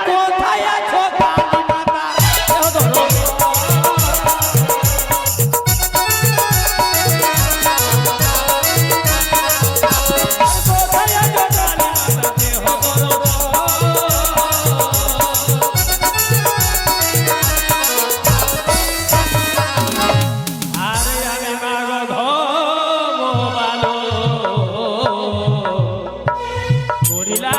কোথায় আছো কালী মাতা দেহ ধরো কোথায় আছো কালী মাতা দেহ ধরো আরে আমি মাগ ধমবালো করিলা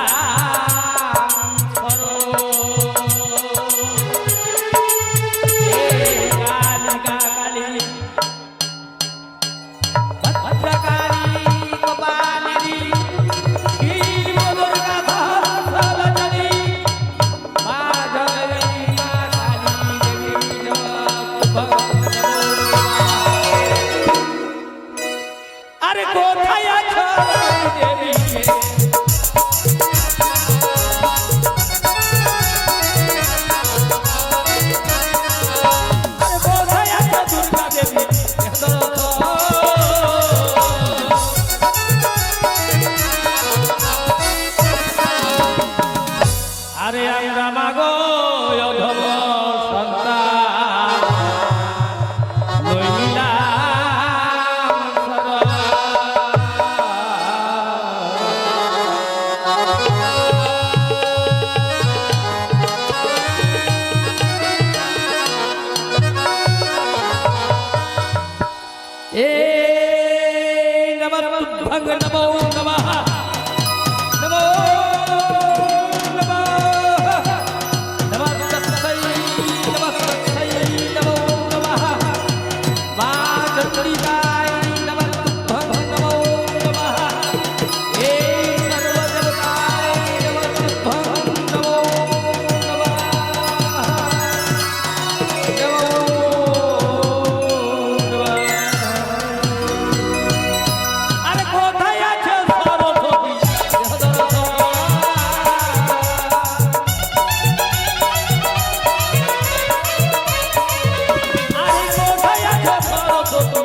আরে কোথায় আছো দেবী আরে কোথায় আছো দুর্গা দেবী আরে আমরা মাগো অধম সন্তান লইলা नमः नमो नमः नमो नमः नमस्तै नमो नमः वाचक्रीकाय नमः नमो नमः हे सर्वदेवताय नमः नमो नमः আরে কোথায় আছো সরস্বতী আরে কোথায় আছো সরস্বতী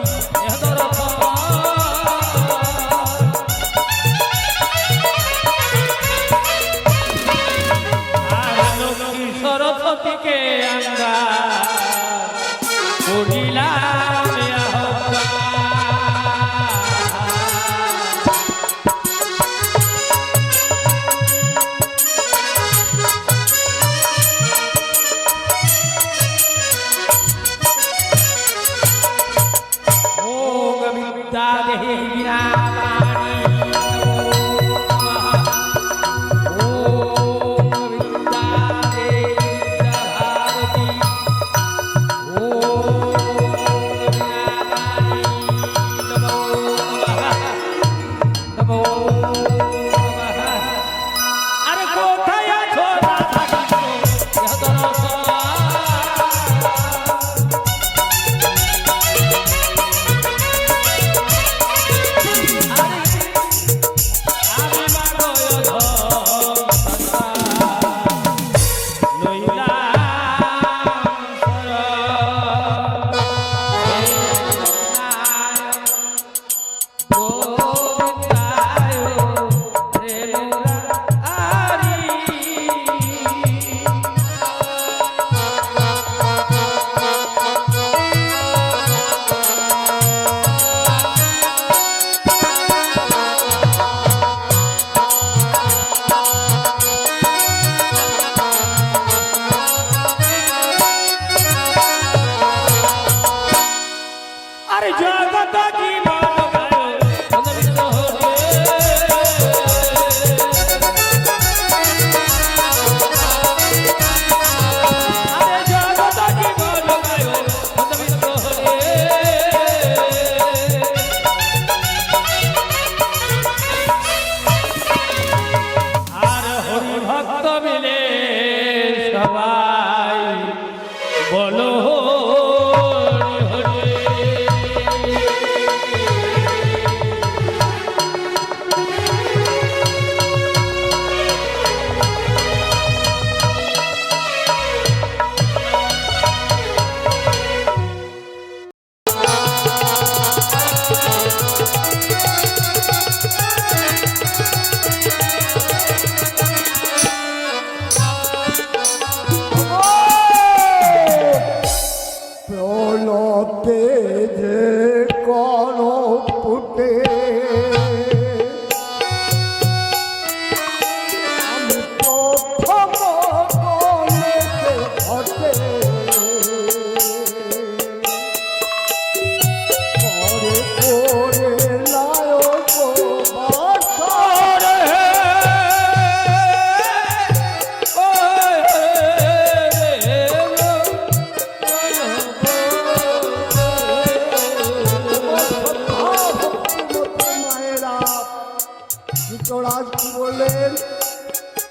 লক্ষ্মী সরস্বতীকে আমরা করিলাম देहि विरामाणि ओम विद्या देहि विद्याभारती ओम विरामाणि नमो नमः नमो नमः अरे कोথায় আছো রাধা কৃষ্ণ अरे जगत की ভক্ত মিলে সবাই বলো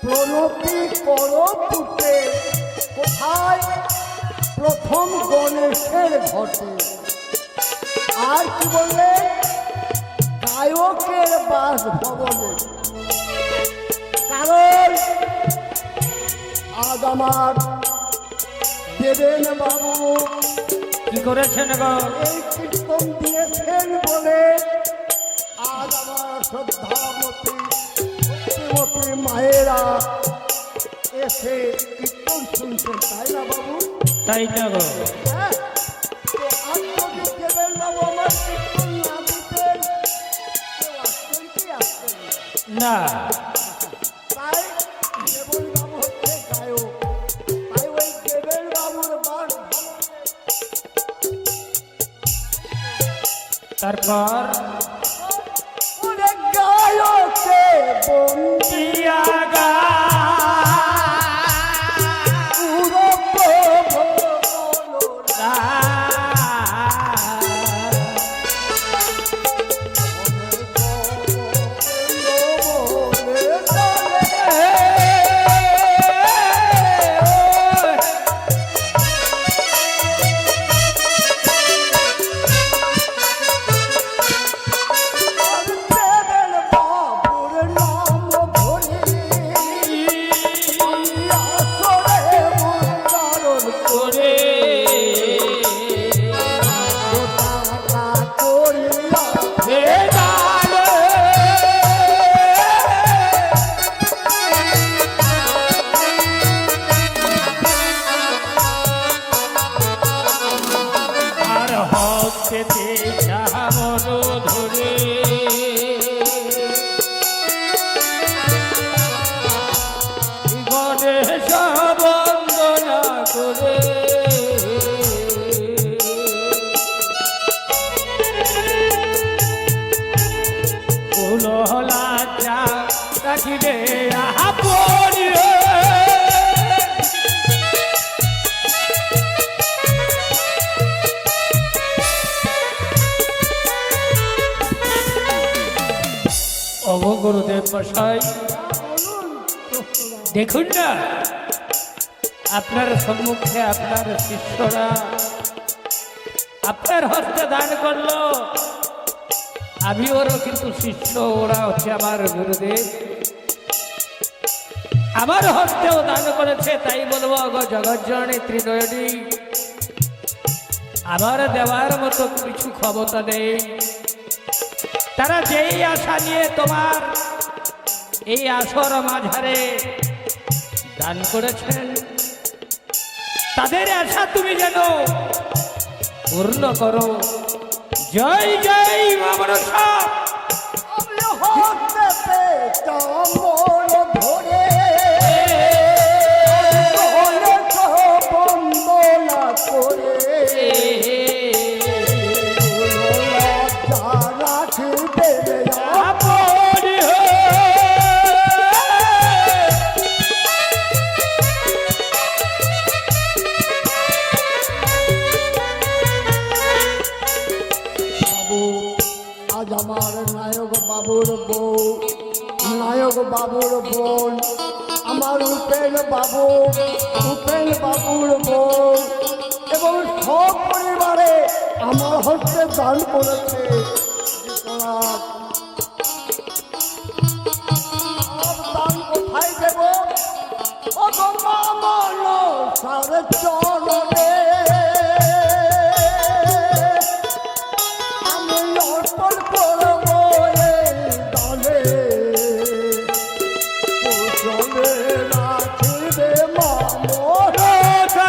প্রণতি করো পুতে, কোথায়? প্রথম গণেশের ঘটে। আর কি বললে? গায়কের বাসভবনে। কারণ আজ আমার দেবেন বাবু কি করেছেন গো? এই কীর্তন দিয়েছেন বলে আজ আমার শ্রদ্ধামতী ভক্তিমতী মায়েরা এসে কীর্তন শুনছেন, তাই না বাবু? তাই না গো? হ্যাঁ, তো আজ যদি দেবেন বাবু আমার কীর্তন না দিতেন, কেউ আসতেন কি আসতেন না? না। তাই দেবেন বাবু হচ্ছে গায়ক, তাই ওই দেবেন বাবুর বাস। তারপর ওরে গায়কে বন্দি দিয়া গা পুরো প্রভু রা। দেবেন বাবুর নাম ধরে আসরে উচ্চারণ করে তারা করিয়া ভেদালে আর হস্তেতে চামর ধরে গণেশ বন্দনা করে কুলহলাচা রাখিবে আপনিয়ে অব গুরুদেব মশাই, দেখুন না আপনার সম্মুখে আপনার শিষ্যরা আপনার হস্তে দান করলো। আমি ওরও কিন্তু শিষ্য, ওরা হচ্ছে আমার গুরুদেব। আমার হস্তেও দান করেছে, তাই বলবো গো জগজ্জননী ত্রিনয়নী, আমার দেওয়ার মতো কিছু ক্ষমতা নেই। তারা যেই আশা নিয়ে তোমার এই আসর মাঝারে দান করেছেন, তাদের আশা তুমি যেন পূর্ণ করো। জয় জয় মা মনসা। আমি হস্তে চামর ধরে গণেশ বন্দনা করে লজ্জা রাখিবে আপনি হয়ে বাবু। আজ আমার নায়ক বাবুর বউ, নায়ক বাবুর বোন, আমার উপেন বাবু, উপেন বাবুর বউ এবং সব পরিবারে আমার হস্তে দান করেছে। সব দান কোথায় দেব? ও গো মা মনসার চরণে আমি অর্পণ করব এই দলে, কুশলে রাখিবে মা মনসা।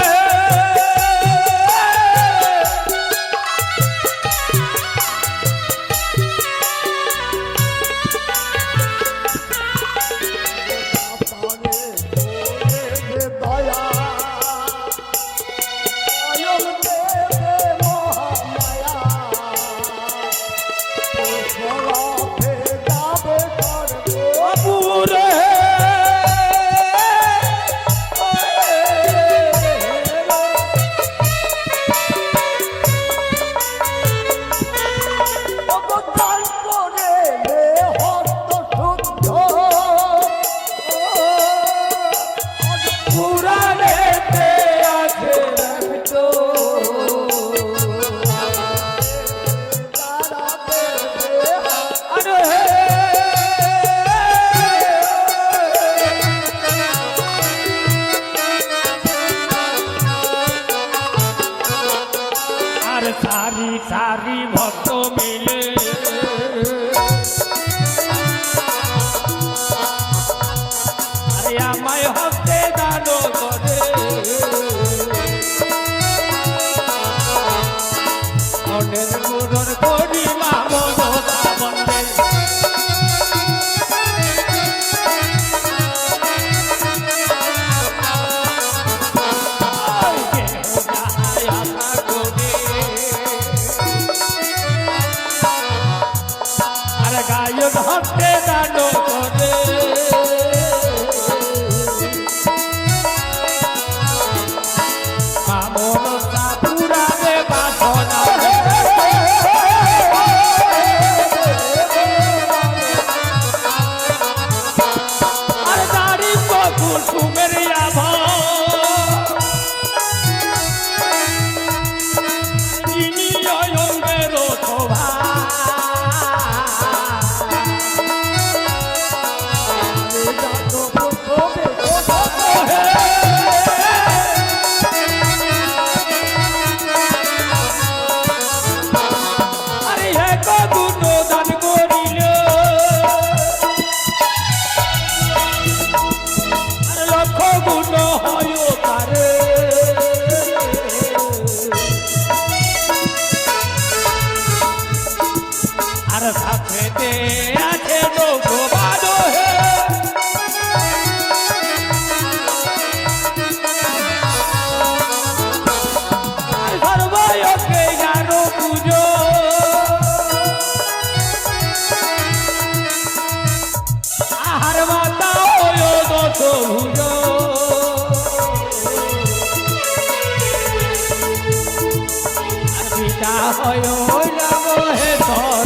হয় নাম হে ধর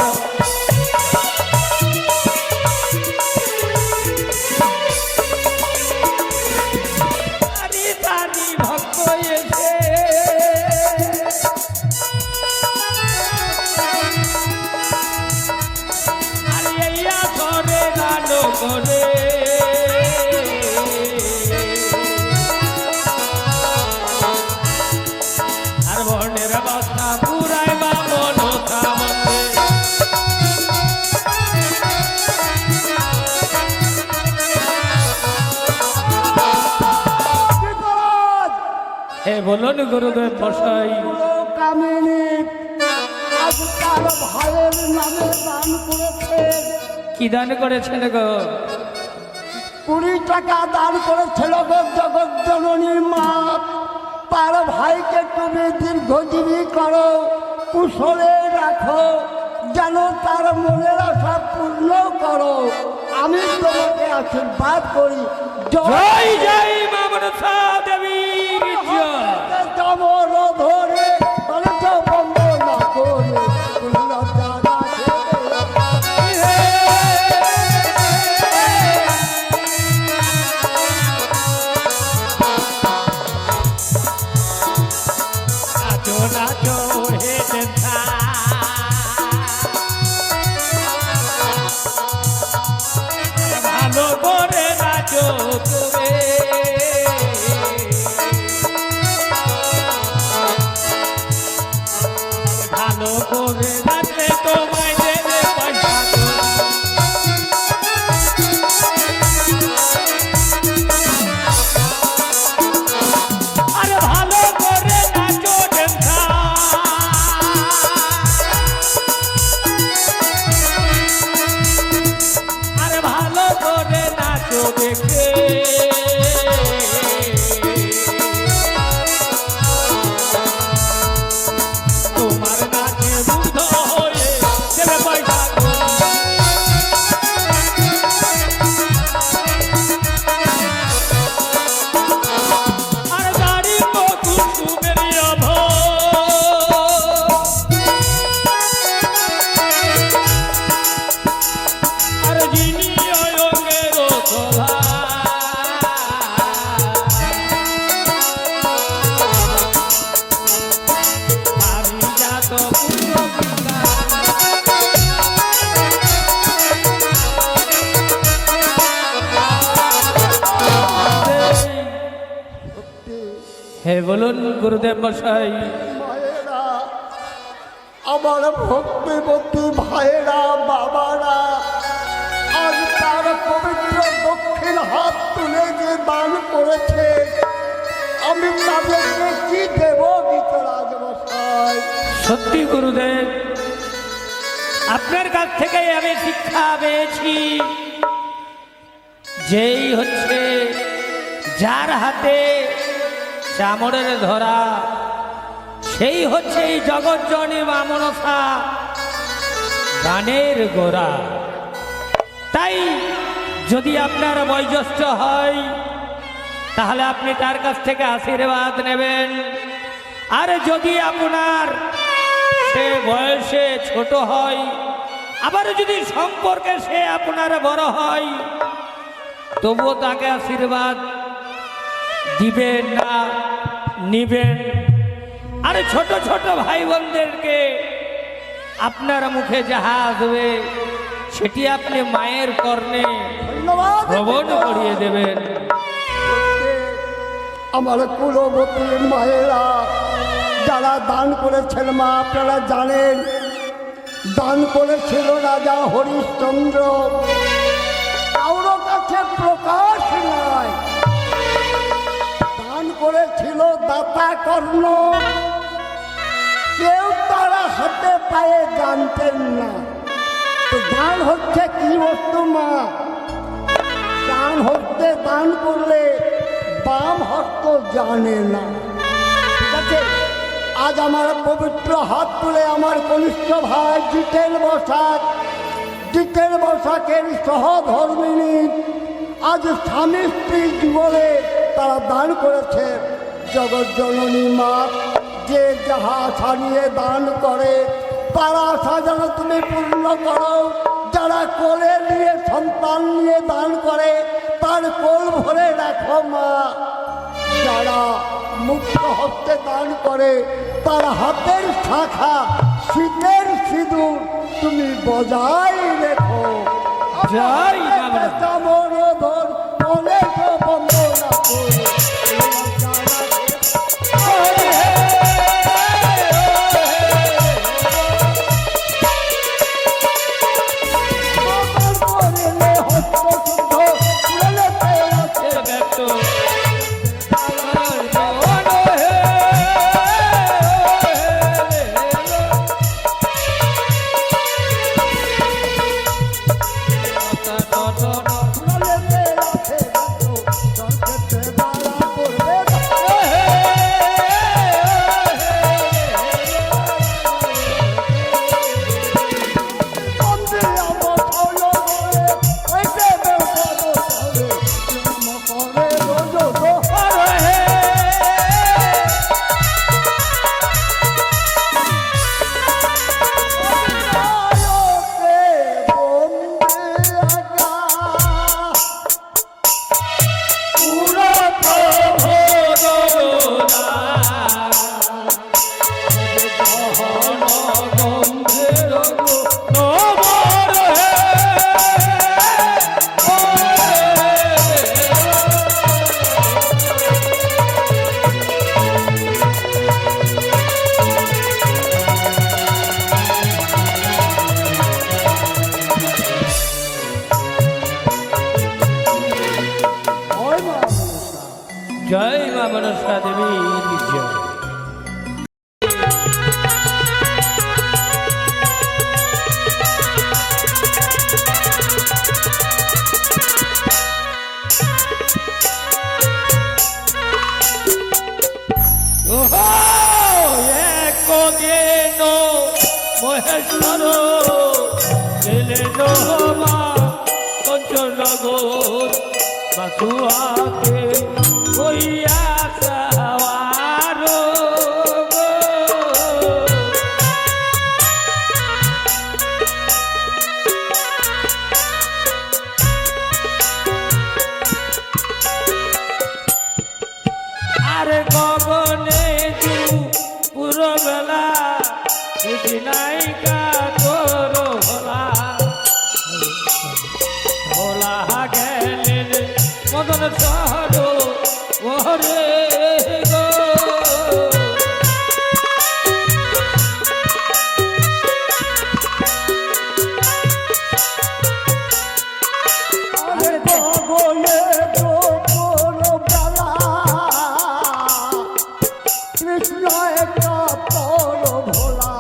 আরে তারি ভক্ত এসে আরে ইয়া করে গান করে আর বর্ণের বাসনা পুরায় বা মনসা মন্দির বিপদ! এ বলুন গুরুদেব মশাই পুরো কামিনী আজ তার ভাইয়ের নামে দান করেছে। কি দান করেছেন গো 20 টাকা দান করেছিল গো জগৎ জননীর মা। তার ভাইকে তুমি দীর্ঘজীবী করো, কুশলে রাখো, যেন তার মনের আশা পূর্ণ করো। আমি তোমাকে আশীর্বাদ করি। জয় জয় মা মনসা দেবী জয় জমর ধরে তলে বন্ধ না করে লজ্জা রাখে। নাচো নাচো হে দেবতা ভালো করে নাচো তুমি ভালো করে নাচলে তোমায় দেবে পয়সা আরে ভালো করে নাচো দেবতা আরে ভালো করে নাচো দেখে তোমার নাচে মুগ্ধ হয়ে দেবে পয়সা আর গাড়ি কুসুমের অভ আর যিনি অয়ঙ্গের সভা আমি যাত পুণ্য হে বলুন গুরুদেব মশাই মায়েরা, আমার ভক্তিবতী ভাইয়েরা, বাবারা, আজ তার পবিত্র দক্ষিণ হাত তুলে যে দান করেছে, আমি তাদেরকে কি দেব গীতরাজ মশাই? সত্যি গুরুদেব আপনার কাছ থেকে আমি শিক্ষা পেয়েছি যেই হচ্ছে যার হাতে চামড়ের ধরা সেই হচ্ছে এই জগৎজনী মা মনসা গানের গোড়া। তাই যদি আপনার বয়োজ্যেষ্ঠ হয় তাহলে আপনি তার কাছ থেকে আশীর্বাদ নেবেন, আর যদি আপনার সে বয়সে ছোট হয়, আবার যদি সম্পর্কে সে আপনার বড় হয়, তবুও তাকে আশীর্বাদ দিবেন না নিবেন। আর ছোট ছোট ভাই বোনদেরকে আপনার মুখে যাহা আসবে সেটি আপনি মায়ের কর্ণে ধন্যবাদ। শ্রবণ করিয়ে দেবেন। আমার কুলবতীর মায়েরা যারা দান করেছেন মা, আপনারা জানেন দান করেছিল রাজা হরিশ্চন্দ্র। কারোর কাছে প্রকাশ নয়, দান করেছিল দাতা কর্ণ। কেউ তারা হাতে পায়ে জানতেন না। তো দান হচ্ছে কি বস্তু মা? ডান হস্তে দান করলে বাম হস্ত জানে না। ঠিক আছে, আজ আমার পবিত্র হাত তুলে আমার কনিষ্ঠ ভাই জিতেন বসাকের সহধর্মিনী আজ স্বামী স্ত্রী জীবনে তারা দান করেছে। জগৎ জননী মা যে যাহা আশা নিয়ে দান করে তার আশা যেন তুমি পূর্ণ করো। যারা কোলে নিয়ে সন্তান নিয়ে দান করে তার কোল ভরে রাখো মা। যারা মুক্ত হস্তে দান করে তার হাতের শাখা শীতের সিঁদুর তুমি বজায় রেখো। জয় মা বনশা। চামর ধর কোলে তো বন্দনা করে জয় মা মনসা দেবীর জয়। মহেশ্বর মা কঞ্চনগর বাসুয়াতে হইয়া যাওয়ার আরে গগনে পুরবেলা নায়িকা তোর ভোলা ভোলা গেলেন মদন শহর ওরে গো কৃষ্ণ একটা পর ভোলা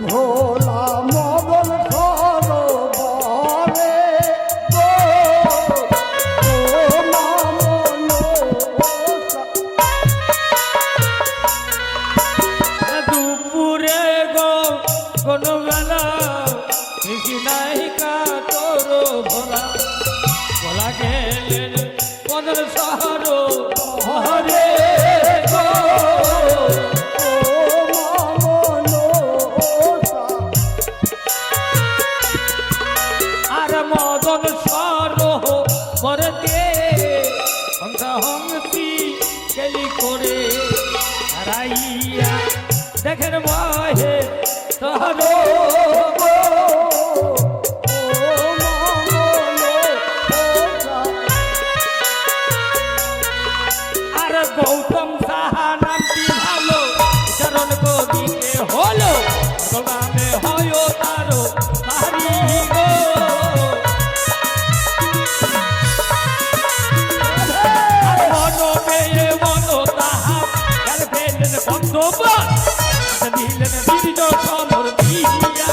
ভোলা মদন সরোবরে দুপুরে গো কোন বেলা নায়িকা তোর ভোলা ভোলা গেলেন মদন শহর হরে গো আর মদন সরোহ পরতে হংসি গেলি করে হারাইয়া দেখেন মহে তহর আর গৌতম সাহা নামটি ভালো চরণ কবিতে হলো নামে হয় তারো তারি গো বন্ধ দিলেন বীর্য সমর দিয়া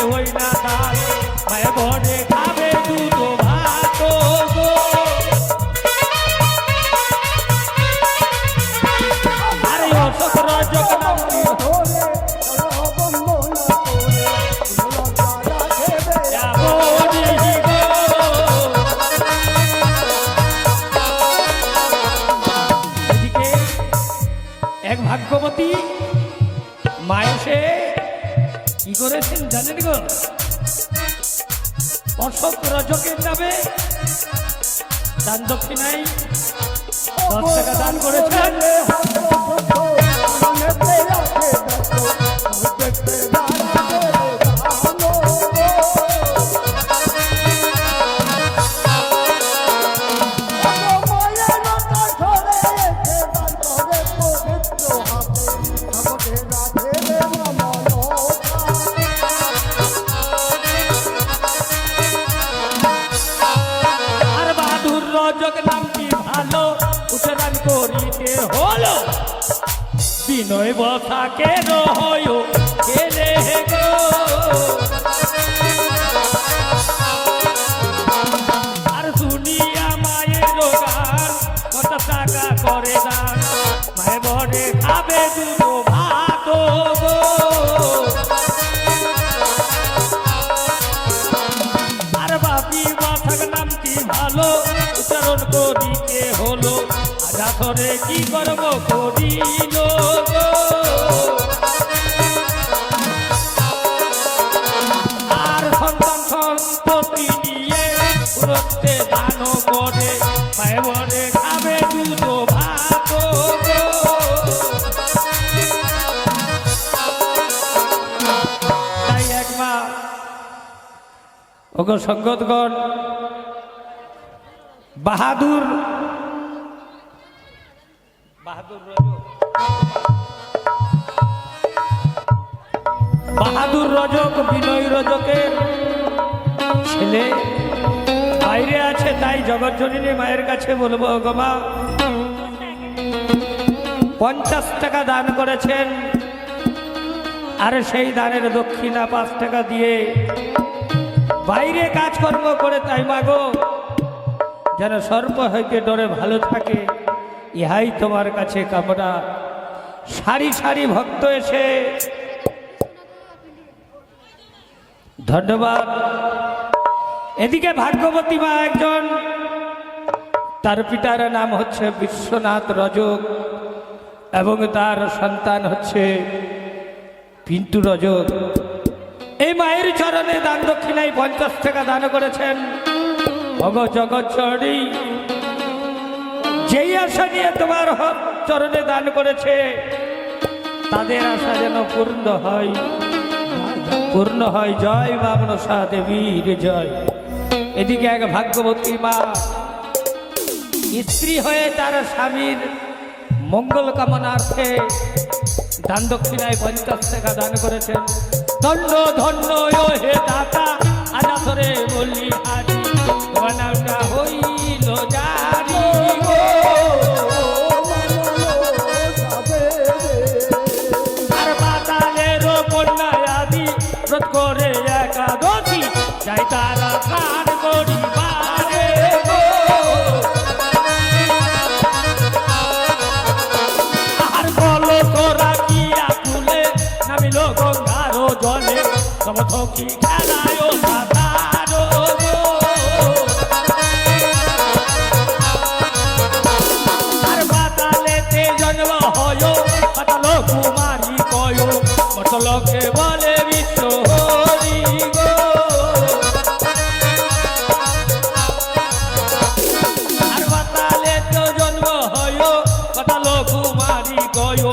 হই না দান মায়ে ভরে খাবে দুটো ভাত গো আরে অশোক রজক নামটি ধরে বন্দনা করে লজ্জা রাখবে যাবো দিহি গো এদিকে এক ভাগ্যবতী মা এসে কি করেছেন জানেন গো অশোক রজকের নামে দান দক্ষিণায় 10 টাকা দান করেছেন আর বাহাদুর রজক নামটি ভালো উচ্চারণ করিতে হলো বিনয় বসা কেন হয় কেলে গো আর শুনিয়া মায়ের গান কত টাকা করে দান মায়ে বড়ে খাবে দুটো ভাত গো আর বাপি মাথার নামটি ভালো উচ্চারণ করিতে হলো আজা ধরে কি করব করিল গো আর সন্তান সম্পত্তি নিয়ে পুরোতে দান করে পায়ে বলে খাবে দুটো ভাত গো তাই একবার ওগো সঙ্গতগণ বাহাদুর বাহাদুর রজক বিনয় রজকের ছেলে বাইরে আছে তাই জগৎজননী মায়ের কাছে বলবো গো মা 50 টাকা দান করেছেন আর সেই দানের দক্ষিণা 5 টাকা দিয়ে বাইরে কাজকর্ম করে তাই মাগো যেন সর্প হইতে ডরে ভালো থাকে ইহাই তোমার কাছে কামনা সারি সারি ভক্ত এসে ধন্যবাদ এদিকে ভাগ্যবতী মা একজন তার পিতার নাম হচ্ছে বিশ্বনাথ রজক এবং তার সন্তান হচ্ছে পিন্টু রজক এই মায়ের চরণে দান দক্ষিণায় 50 টাকা দান করেছেন ভগ জগৎচরী যেই আশা নিয়ে তোমার চরণে দান করেছে তাদের আশা যেন পূর্ণ হয় জয় মা মনসা দেবীর জয় এদিকে এক ভাগ্যবতী মা স্ত্রী হয়ে তার স্বামীর মঙ্গল কামনার্থে দান দক্ষিণায় 50 টাকা দান করেছেন ধন্য ধন্য হে দাতা আজা ধরে বললি হাজি তোমার নামটা হইল জানি গো আর পাতালের কন্যা আদি ব্রত করে একাদশী যাই তারা খান করি বারে গো আর বলো তোরা কি আকুলে নামিল গঙ্গার জলে সমথকি খেলায় সাঁতার গো আর পাতালেতে জন্ম হয় পাতাল কুমারী কয় মতলকে বলে বিশ্ব হরি গো আর পাতালেতে জন্ম হয় পাতাল কুমারী কয়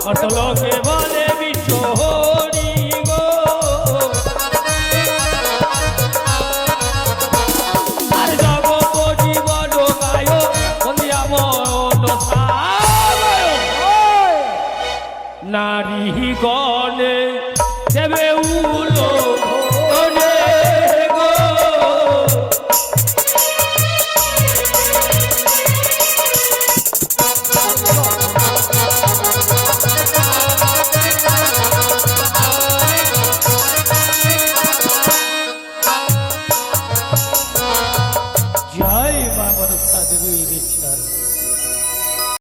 মতলকে বলে বিশ্ব হরি গো আর জগৎ জীবন গায় বন্দিয়া মন নারী গণে দেবে সাধুগুই দিচ্ছ